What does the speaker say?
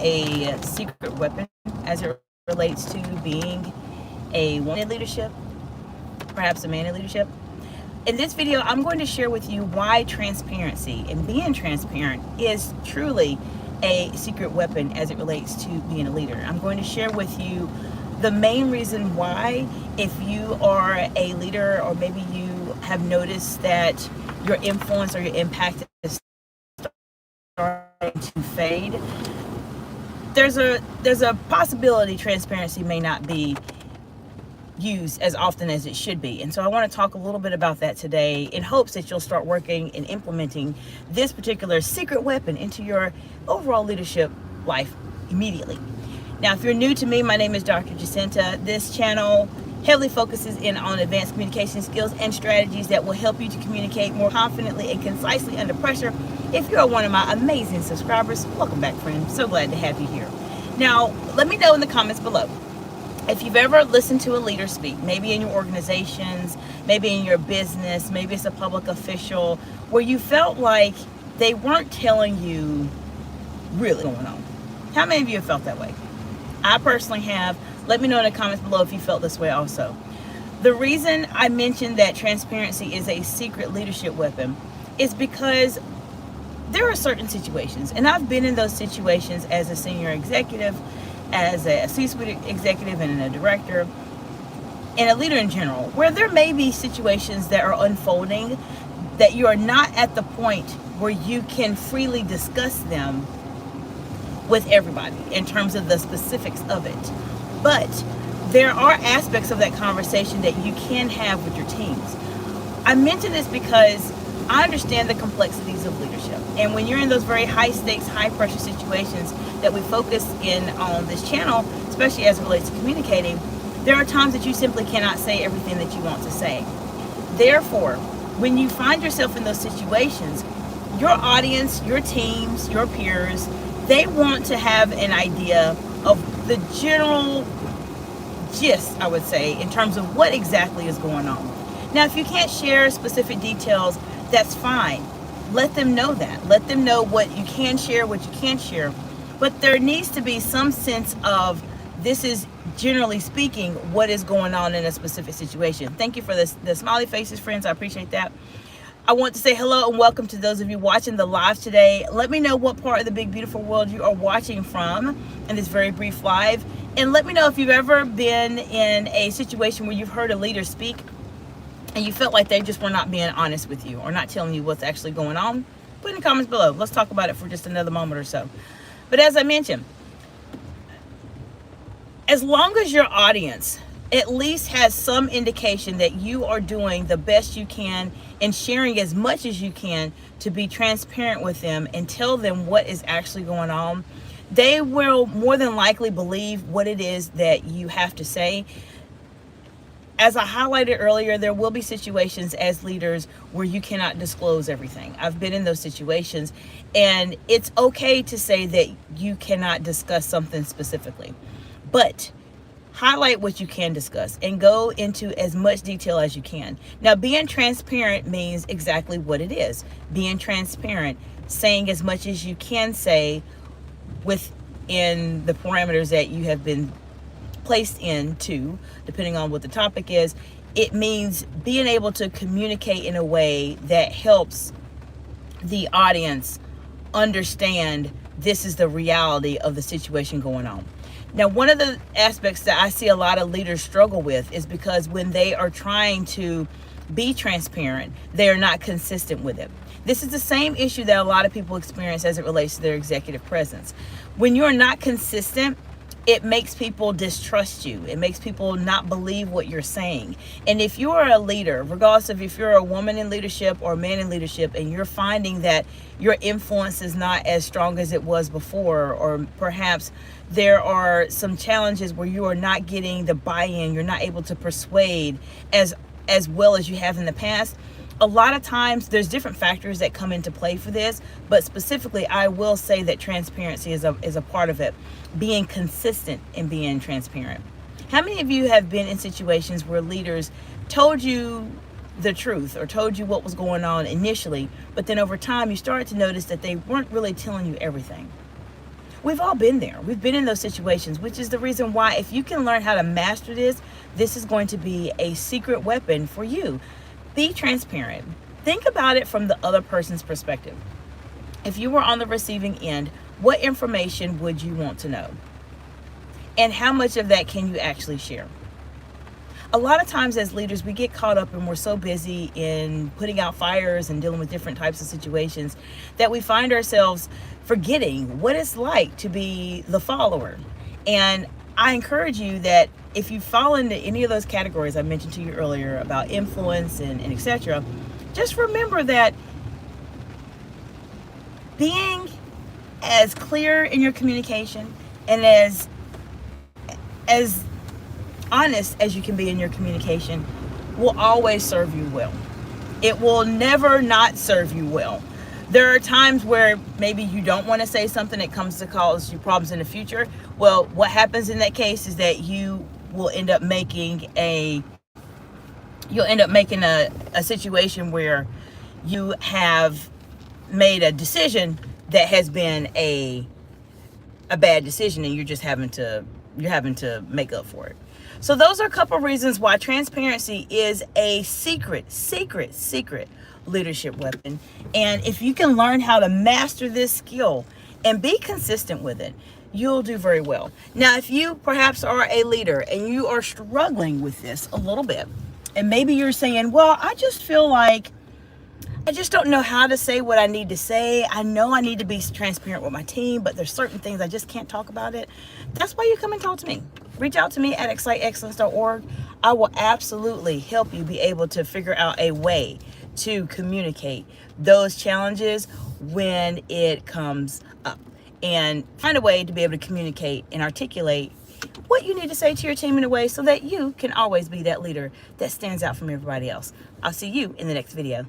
a secret weapon as it relates to being a woman in leadership, perhaps a man in leadership. In this video, I'm going to share with you why transparency and being transparent is truly a secret weapon as it relates to being a leader. I'm going to share with you the main reason why, if you are a leader or maybe you have noticed that your influence or your impact is starting to fade, there's a possibility transparency may not be used as often as it should be. And so I want to talk a little bit about that today in hopes that you'll start working and implementing this particular secret weapon into your overall leadership life immediately. Now, if you're new to me, my name is Dr. Jacinta. This channel heavily focuses in on advanced communication skills and strategies that will help you to communicate more confidently and concisely under pressure. If you're one of my amazing subscribers, welcome back, friend. So glad to have you here. Now, let me know in the comments below if you've ever listened to a leader speak, maybe in your organizations, maybe in your business, maybe it's a public official, where you felt like they weren't telling you really going on. How many of you have felt that way? I personally have. Let me know in the comments below if you felt this way also. The reason I mentioned that transparency is a secret leadership weapon is because there are certain situations, and I've been in those situations as a senior executive, as a C-suite executive and a director, and a leader in general, where there may be situations that are unfolding that you are not at the point where you can freely discuss them with everybody in terms of the specifics of it. But there are aspects of that conversation that you can have with your teams. I mention this because I understand the complexities of leadership. And when you're in those very high stakes, high pressure situations that we focus in on this channel, especially as it relates to communicating, there are times that you simply cannot say everything that you want to say. Therefore, when you find yourself in those situations, your audience, your teams, your peers, they want to have an idea of the general gist, I would say, in terms of what exactly is going on. Now, if you can't share specific details, that's fine. Let them know that. Let them know what you can share, what you can't share. But there needs to be some sense of this is, generally speaking, what is going on in a specific situation. Thank you for the smiley faces, friends. I appreciate that. I want to say hello and welcome to those of you watching the live today. Let me know what part of the big, beautiful world you are watching from in this very brief live. And let me know if you've ever been in a situation where you've heard a leader speak and you felt like they just were not being honest with you or not telling you what's actually going on. Put in the comments below. Let's talk about it for just another moment or so. But as I mentioned, as long as your audience at least has some indication that you are doing the best you can and sharing as much as you can to be transparent with them and tell them what is actually going on, they will more than likely believe what it is that you have to say. As I highlighted earlier, there will be situations as leaders where you cannot disclose everything. I've been in those situations, and it's okay to say that you cannot discuss something specifically, but highlight what you can discuss and go into as much detail as you can. Now, being transparent means exactly what it is. Being transparent, saying as much as you can say within the parameters that you have been placed into, depending on what the topic is. It means being able to communicate in a way that helps the audience understand this is the reality of the situation going on. Now, one of the aspects that I see a lot of leaders struggle with is because when they are trying to be transparent, they are not consistent with it. This is the same issue that a lot of people experience as it relates to their executive presence. When you're not consistent, it makes people distrust you. It makes people not believe what you're saying. And if you are a leader, regardless of if you're a woman in leadership or a man in leadership, and you're finding that your influence is not as strong as it was before, or perhaps there are some challenges where you are not getting the buy-in, you're not able to persuade as well as you have in the past, a lot of times there's different factors that come into play for this, but specifically I will say that transparency is a part of it. Being consistent and being transparent. How many of you have been in situations where leaders told you the truth or told you what was going on initially, but then over time you started to notice that they weren't really telling you everything? We've all been there. We've been in those situations, which is the reason why if you can learn how to master this, this is going to be a secret weapon for you. Be transparent. Think about it from the other person's perspective. If you were on the receiving end, what information would you want to know? And how much of that can you actually share? A lot of times as leaders, we get caught up and we're so busy in putting out fires and dealing with different types of situations that we find ourselves forgetting what it's like to be the follower. And I encourage you that if you fall into any of those categories I mentioned to you earlier about influence and etc., just remember that being as clear in your communication and as honest as you can be in your communication will always serve you well. It will never not serve you well. There are times where maybe you don't want to say something that comes to cause you problems in the future. Well, what happens in that case is that you will end up making a situation where you have made a decision that has been a bad decision, and you're having to make up for it. So those are a couple reasons why transparency is a secret leadership weapon. And if you can learn how to master this skill and be consistent with it, you'll do very well. Now, if you perhaps are a leader and you are struggling with this a little bit, and maybe you're saying, well, I just feel like I just don't know how to say what I need to say. I know I need to be transparent with my team, but there's certain things I just can't talk about it. That's why you come and talk to me. Reach out to me at exciteexcellence.org. I will absolutely help you be able to figure out a way to communicate those challenges when it comes up, and find a way to be able to communicate and articulate what you need to say to your team in a way so that you can always be that leader that stands out from everybody else. I'll see you in the next video.